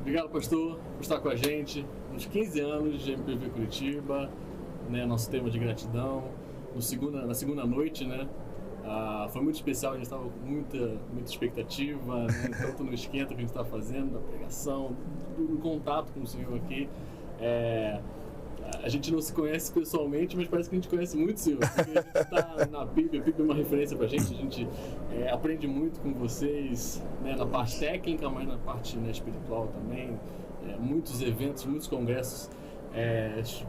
Obrigado, pastor, por estar com a gente nos 15 anos de MPV Curitiba, né, nosso tema de gratidão, na segunda noite, né? Foi muito especial, a gente estava com muita expectativa, né, tanto no esquenta que a gente estava fazendo, da pregação, do contato com o Senhor aqui. A gente não se conhece pessoalmente, mas parece que a gente conhece muito o Senhor. Porque a gente está na Bíblia, a Bíblia é uma referência para a gente aprende muito com vocês, né, na parte técnica, mas na parte, né, espiritual também. Muitos eventos, muitos congressos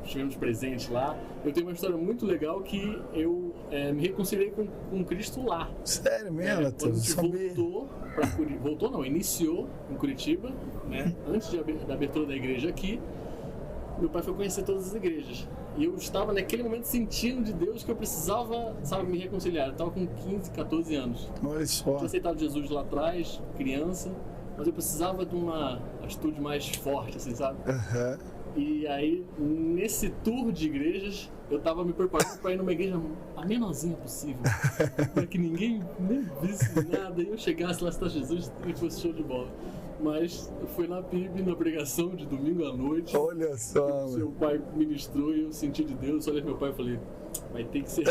estivemos presentes lá. Eu tenho uma história muito legal que eu me reconciliei com Cristo lá. Sério mesmo? Quando a gente iniciou em Curitiba, né, antes da abertura da igreja aqui. Meu pai foi conhecer todas as igrejas. E eu estava naquele momento sentindo de Deus que eu precisava, me reconciliar. Eu estava com 15, 14 anos. Olha só. Eu tinha aceitado Jesus lá atrás, criança, mas eu precisava de uma atitude mais forte, assim, sabe? Uhum. E aí, nesse tour de igrejas, eu estava me preparando para ir numa igreja a menorzinha possível. Para que ninguém nem visse nada e eu chegasse lá, está Jesus, e fosse show de bola. Mas foi na PIB, na pregação de domingo à noite. Olha só. O seu pai ministrou e eu senti de Deus. Olhei pro meu pai e falei, vai ter que ser.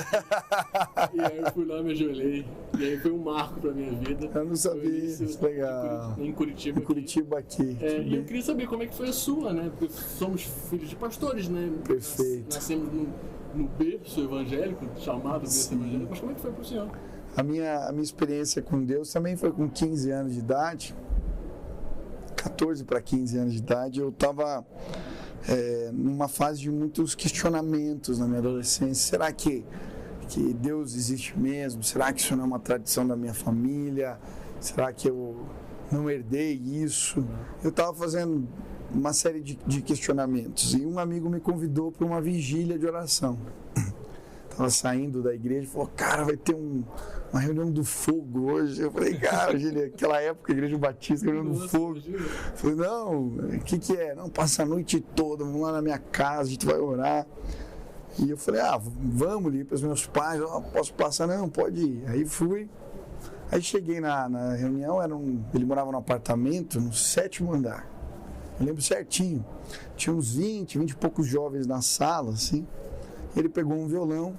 E aí eu fui lá, me ajoelhei. E aí foi um marco pra minha vida. Eu não sabia. Isso, legal. Em Curitiba. Em Curitiba aqui. E eu queria saber como é que foi a sua, né? Porque somos filhos de pastores, né? Perfeito. Nascemos no berço evangélico, chamado berço evangélico. Mas como é que foi pro senhor? A minha experiência com Deus também foi com 15 anos de idade. 14 para 15 anos de idade, eu estava numa fase de muitos questionamentos na minha adolescência. Será que Deus existe mesmo? Será que isso não é uma tradição da minha família? Será que eu não herdei isso? Eu estava fazendo uma série de questionamentos e um amigo me convidou para uma vigília de oração. Estava saindo da igreja e falou, cara, vai ter uma reunião do fogo hoje. Eu falei, cara, aquela época, a igreja batista, reunião do fogo. Eu falei, não, o que é? Não, passa a noite toda, vamos lá na minha casa, a gente vai orar. E eu falei, vamos ali para os meus pais, posso passar? Não, pode ir. Aí fui. Aí cheguei na reunião, ele morava num apartamento no 7º andar. Eu lembro certinho. Tinha uns 20 e poucos jovens na sala, assim. Ele pegou um violão,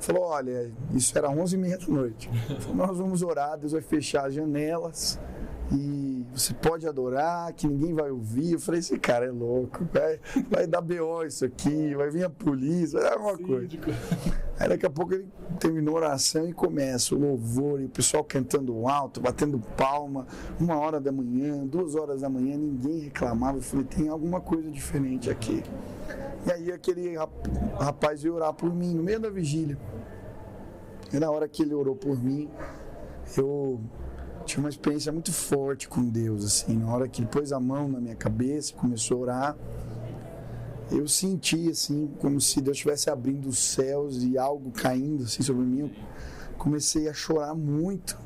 falou, olha, isso era 11h30 da noite. Falou, nós vamos orar, Deus vai fechar as janelas e você pode adorar, que ninguém vai ouvir. Eu falei, esse cara é louco, vai dar BO isso aqui, vai vir a polícia, vai dar alguma coisa. Aí daqui a pouco ele terminou a oração e começa o louvor, e o pessoal cantando alto, batendo palma, 1h da manhã, 2h da manhã, ninguém reclamava. Eu falei, tem alguma coisa diferente aqui. E aí aquele rapaz veio orar por mim no meio da vigília. E na hora que ele orou por mim, eu tive uma experiência muito forte com Deus, assim. Na hora que ele pôs a mão na minha cabeça e começou a orar, eu senti, assim, como se Deus estivesse abrindo os céus e algo caindo, assim, sobre mim. Eu comecei a chorar muito.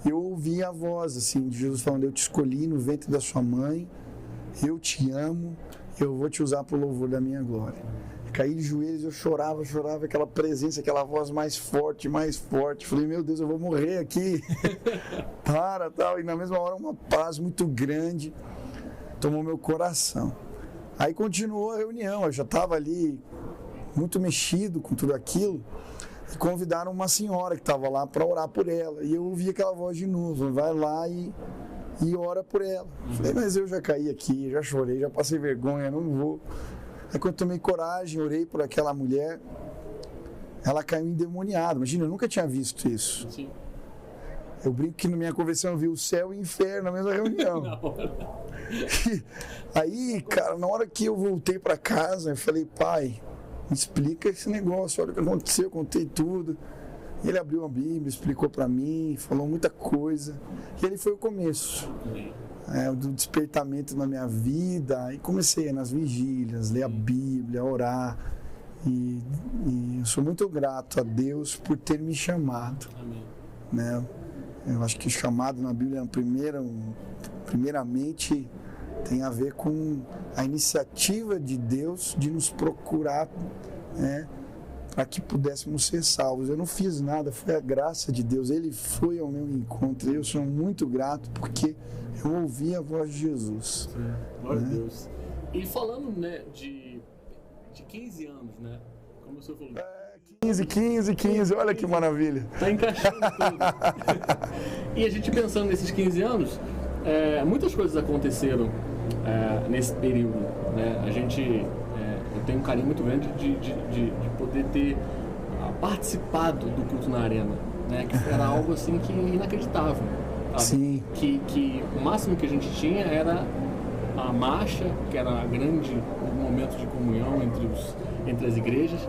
Eu ouvi a voz, assim, de Jesus falando, eu te escolhi no ventre da sua mãe, eu te amo, eu vou te usar para o louvor da minha glória. Caí de joelhos, eu chorava, aquela presença, aquela voz mais forte. Falei, meu Deus, eu vou morrer aqui. Tal. E na mesma hora uma paz muito grande tomou meu coração. Aí continuou a reunião, eu já estava ali muito mexido com tudo aquilo. E convidaram uma senhora que estava lá para orar por ela. E eu ouvi aquela voz de novo, vai lá e ora por ela. Falei, mas eu já caí aqui, já chorei, já passei vergonha, não vou. Aí quando eu tomei coragem, orei por aquela mulher, ela caiu endemoniada. Imagina, eu nunca tinha visto isso. Sim. Eu brinco que na minha conversão eu vi o céu e o inferno na mesma reunião. Aí, cara, na hora que eu voltei para casa, eu falei, pai, me explica esse negócio, olha o que aconteceu, eu contei tudo. E ele abriu a Bíblia, explicou para mim, falou muita coisa. E ele foi o começo do despertamento na minha vida. E comecei nas vigílias, ler a Bíblia, orar. E eu sou muito grato a Deus por ter me chamado. Amém. Né? Eu acho que o chamado na Bíblia, primeiramente, tem a ver com a iniciativa de Deus de nos procurar, né? para que pudéssemos ser salvos. Eu não fiz nada, foi a graça de Deus. Ele foi ao meu encontro. Eu sou muito grato porque eu ouvi a voz de Jesus. Sim, glória a Deus. E falando, né, de 15 anos, né? Como o senhor falou. 15, olha que maravilha. Tá encaixando tudo. E a gente pensando nesses 15 anos, muitas coisas aconteceram nesse período, né? Eu tenho um carinho muito grande de poder ter participado do culto na arena, né? Que era algo assim que inacreditável, sabe? Sim. Que o máximo que a gente tinha era a marcha, que era um momento de comunhão entre as igrejas,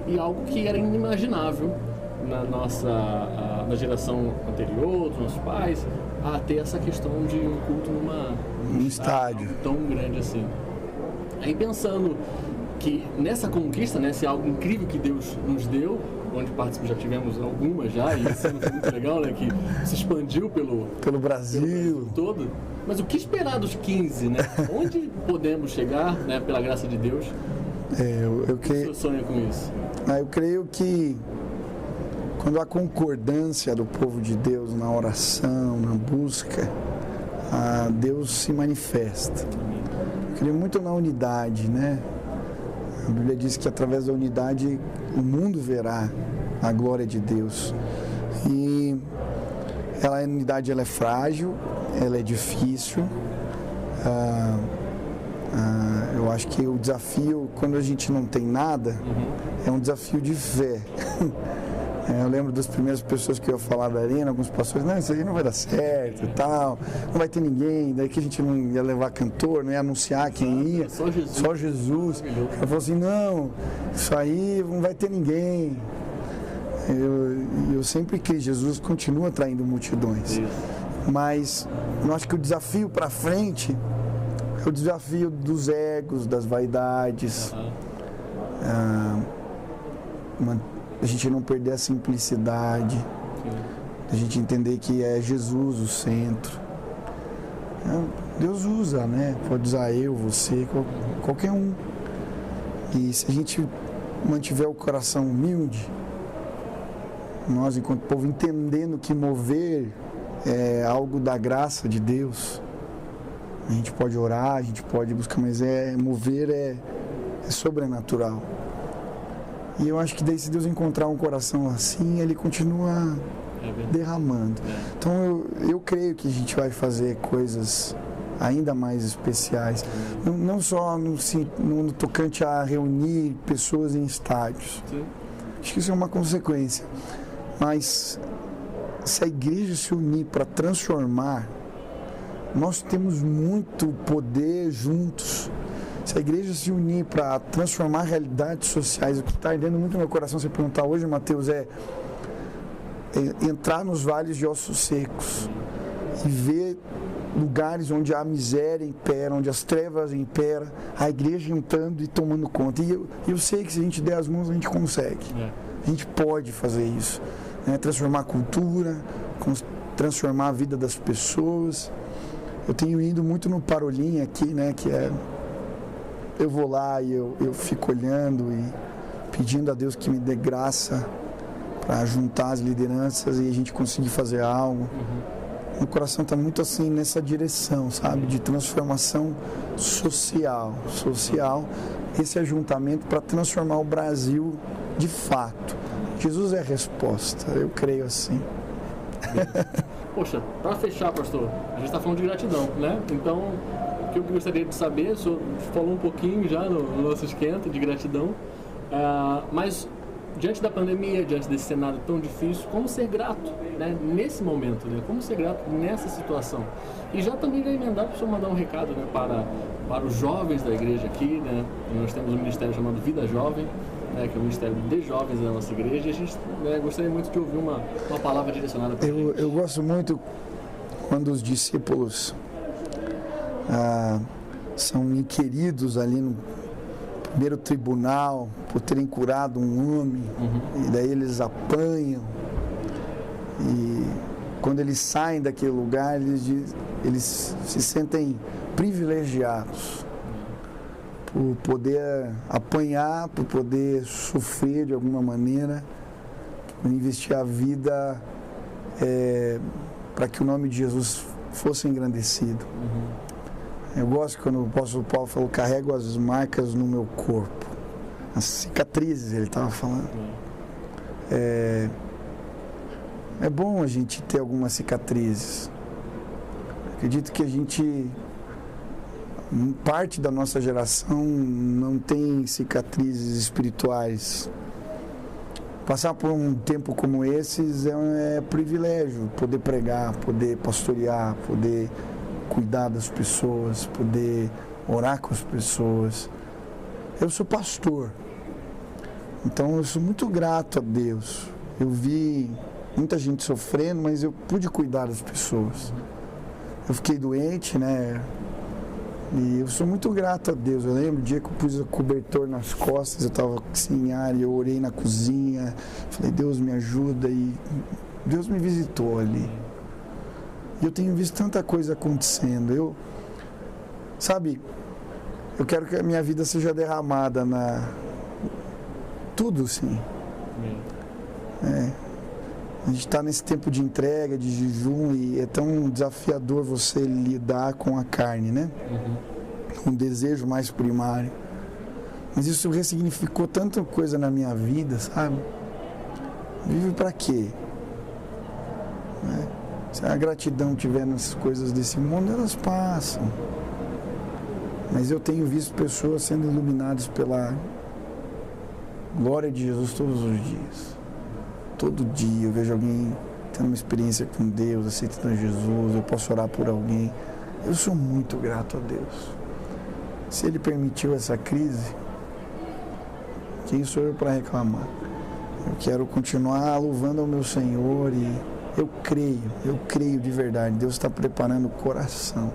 e algo que era inimaginável na geração anterior, dos nossos pais, a ter essa questão de um culto num estádio tão grande assim. Aí pensando que nessa conquista, né, esse algo incrível que Deus nos deu, onde já tivemos algumas já, e esse ano foi muito legal, né, que se expandiu pelo Brasil todo. Mas o que esperar dos 15, né? Onde podemos chegar, né, pela graça de Deus? O que você sonha com isso? Eu creio que quando há concordância do povo de Deus na oração, na busca, Deus se manifesta. Eu creio muito na unidade, né? A Bíblia diz que através da unidade o mundo verá a glória de Deus. E a unidade ela é frágil, ela é difícil. Eu acho que o desafio, quando a gente não tem nada, é um desafio de fé. Eu lembro das primeiras pessoas que eu ia falar da arena, alguns pastores, não, isso aí não vai dar certo e tal, não vai ter ninguém, daí que a gente não ia levar cantor, não ia anunciar quem ia, só Jesus. Eu falei assim, não, isso aí não vai ter ninguém. Eu sempre creio, Jesus continua atraindo multidões. Mas eu acho que o desafio para frente é o desafio dos egos, das vaidades. A gente não perder a simplicidade, a gente entender que é Jesus o centro. Deus usa, né? Pode usar eu, você, qualquer um. E se a gente mantiver o coração humilde, nós, enquanto povo, entendendo que mover é algo da graça de Deus, a gente pode orar, a gente pode buscar, mas mover é sobrenatural. E eu acho que daí, se Deus encontrar um coração assim, Ele continua derramando. Então eu creio que a gente vai fazer coisas ainda mais especiais, não só no tocante a reunir pessoas em estádios. Acho que isso é uma consequência. Mas se a igreja se unir para transformar, nós temos muito poder juntos. Se a igreja se unir para transformar realidades sociais, o que está ardendo muito no meu coração, você perguntar hoje, Mateus, é entrar nos vales de ossos secos e ver lugares onde a miséria impera, onde as trevas imperam, a igreja entrando e tomando conta. E eu sei que se a gente der as mãos, a gente consegue. A gente pode fazer isso. Né? Transformar a cultura, transformar a vida das pessoas. Eu tenho ido muito no Parolim aqui, né, que eu vou lá e eu fico olhando e pedindo a Deus que me dê graça para juntar as lideranças e a gente conseguir fazer algo. Meu coração está muito assim nessa direção, sabe, de transformação social, esse ajuntamento para transformar o Brasil de fato. Jesus é a resposta, eu creio assim. Poxa, para fechar, pastor, a gente está falando de gratidão, né? Então, o que eu gostaria de saber, o senhor falou um pouquinho já no nosso esquenta de gratidão, mas diante da pandemia, diante desse cenário tão difícil, como ser grato, né, nesse momento, né? Como ser grato nessa situação? E já também vai emendar para o senhor mandar um recado, né, para os jovens da igreja aqui, né? Nós temos um ministério chamado Vida Jovem, que é o Ministério de Jovens da nossa igreja, e a gente gostaria muito de ouvir uma palavra direcionada para eles. Eu gosto muito quando os discípulos são inquiridos ali no primeiro tribunal por terem curado um homem, e daí eles apanham, e quando eles saem daquele lugar, eles se sentem privilegiados, por poder apanhar, por poder sofrer de alguma maneira, por investir a vida para que o nome de Jesus fosse engrandecido. Eu gosto quando o apóstolo Paulo falou, carrego as marcas no meu corpo, as cicatrizes, ele estava falando. É bom a gente ter algumas cicatrizes. Acredito que a gente, parte da nossa geração não tem cicatrizes espirituais. Passar por um tempo como esses é privilégio, poder pregar, poder pastorear, poder cuidar das pessoas, poder orar com as pessoas. Eu sou pastor, então eu sou muito grato a Deus. Eu vi muita gente sofrendo, mas eu pude cuidar das pessoas. Eu fiquei doente, né? E eu sou muito grato a Deus. Eu lembro o dia que eu pus o cobertor nas costas, eu estava sem ar e eu orei na cozinha. Falei, Deus me ajuda, e Deus me visitou ali. E eu tenho visto tanta coisa acontecendo. Sabe, eu quero que a minha vida seja derramada tudo, sim. A gente está nesse tempo de entrega, de jejum, e é tão desafiador você lidar com a carne, né? Um desejo mais primário. Mas isso ressignificou tanta coisa na minha vida, sabe? Vive para quê? Se a gratidão estiver nas coisas desse mundo, elas passam. Mas eu tenho visto pessoas sendo iluminadas pela glória de Jesus todos os dias. Todo dia eu vejo alguém tendo uma experiência com Deus, aceitando Jesus, eu posso orar por alguém. Eu sou muito grato a Deus. Se Ele permitiu essa crise, quem sou eu para reclamar? Eu quero continuar louvando ao meu Senhor e eu creio de verdade. Deus está preparando o coração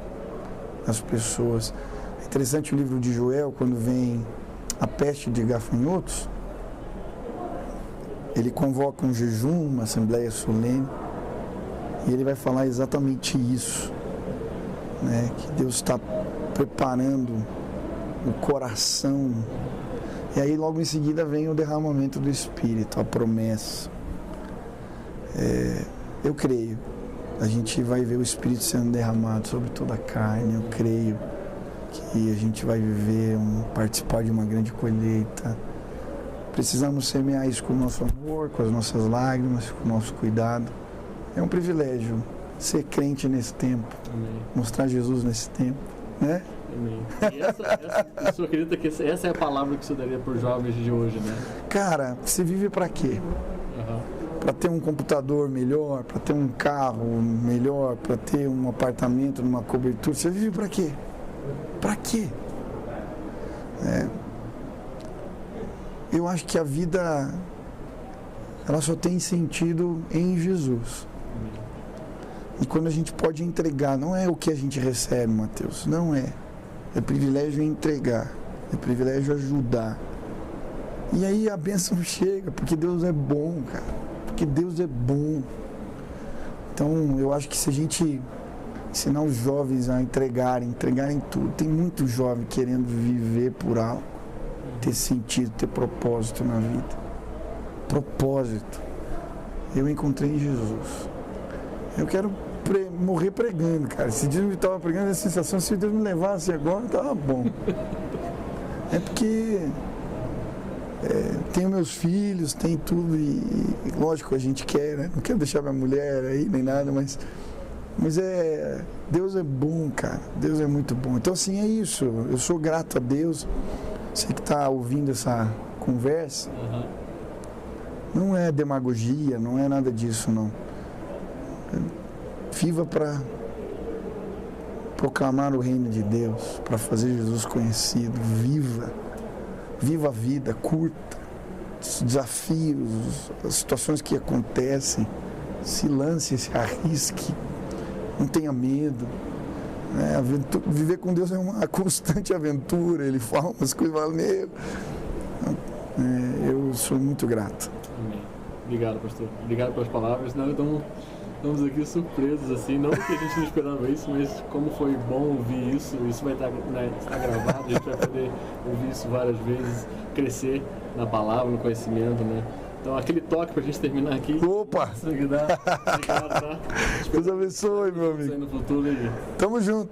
das pessoas. É interessante o livro de Joel, quando vem a peste de gafanhotos, ele convoca um jejum, uma assembleia solene, e ele vai falar exatamente isso, né? Que Deus está preparando o coração. E aí logo em seguida vem o derramamento do Espírito, a promessa. Eu creio, a gente vai ver o Espírito sendo derramado sobre toda a carne. Eu creio que a gente vai viver, participar de uma grande colheita. Precisamos semear isso com o nosso amor, com as nossas lágrimas, com o nosso cuidado. É um privilégio ser crente nesse tempo. Amém. Mostrar Jesus nesse tempo, né? Amém. E o senhor acredita que essa é a palavra que o senhor daria para os jovens de hoje, né? Cara, você vive para quê? Para ter um computador melhor, para ter um carro melhor, para ter um apartamento numa cobertura. Você vive para quê? Para quê? Eu acho que a vida, ela só tem sentido em Jesus. E quando a gente pode entregar, não é o que a gente recebe, Mateus, não é. É privilégio entregar, é privilégio ajudar. E aí a bênção chega, porque Deus é bom, cara. Porque Deus é bom. Então, eu acho que se a gente ensinar os jovens a entregarem tudo, tem muito jovem querendo viver por algo, ter sentido, ter propósito na vida. Propósito. Eu encontrei em Jesus. Eu quero morrer pregando, cara. Esse dia eu estava pregando, a sensação, se Deus me levasse agora, estava bom. É porque tenho meus filhos, tem tudo e lógico a gente quer, né? Não quero deixar minha mulher aí nem nada, mas Deus é bom, cara. Deus é muito bom. Então assim, é isso. Eu sou grato a Deus. Você que está ouvindo essa conversa, não é demagogia, não é nada disso, não. Viva para proclamar o reino de Deus, para fazer Jesus conhecido. Viva a vida, curta os desafios, as situações que acontecem. Se lance, se arrisque, não tenha medo. Viver com Deus é uma constante aventura. Ele fala umas coisas, eu sou muito grato. Amém. Obrigado, pastor. Obrigado pelas palavras. Então, Estamos aqui surpresos, assim, não porque a gente não esperava isso, mas como foi bom ouvir isso. Isso vai estar, né, está gravado, a gente vai poder ouvir isso várias vezes, crescer na palavra, no conhecimento, né? Então, aquele toque pra gente terminar aqui. Opa! Obrigado, tá? Deus abençoe, meu amigo. No futuro aí. Tamo junto.